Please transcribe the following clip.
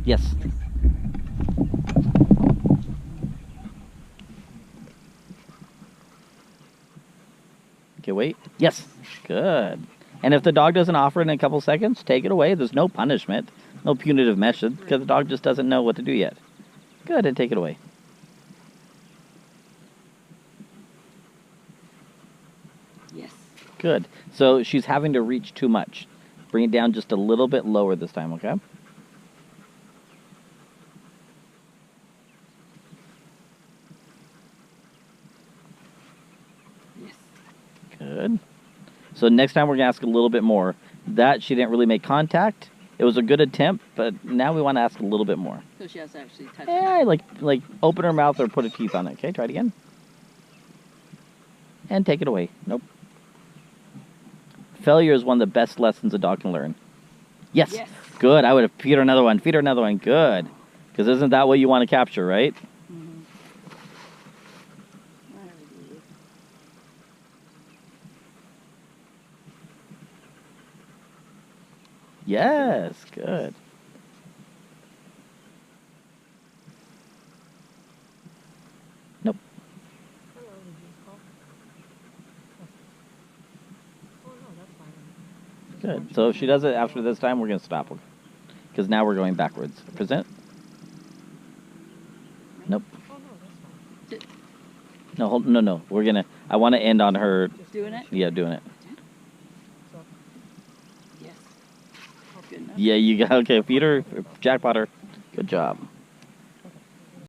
Yes. Okay, wait. Yes. Good. And if the dog doesn't offer it in a couple seconds, take it away. There's no punishment, no punitive method, because the dog just doesn't know what to do yet. Good, and take it away. Yes. Good. So she's having to reach too much. Bring it down just a little bit lower this time, okay? Yes. Good. So next time we're going to ask a little bit more. That she didn't really make contact. It was a good attempt, but now we want to ask a little bit more. So she has to actually touch Yeah, it. like open her mouth or put a teeth on it. Okay, try it again. And take it away. Nope. Failure is one of the best lessons a dog can learn. Yes. Yes. Good. I would have feed her another one. Feed her another one. Good. Because isn't that what you want to capture, right? Mm-hmm. Yes. Good. Nope. Good. So if she does it after this time, we're going to stop her. Because now we're going backwards. Present. Nope. No, hold, no. We're going to... I want to end on her... Doing it? Yeah, doing it. Yes. Good enough. Yeah, you got... Okay, feed her. Jackpot her. Good job.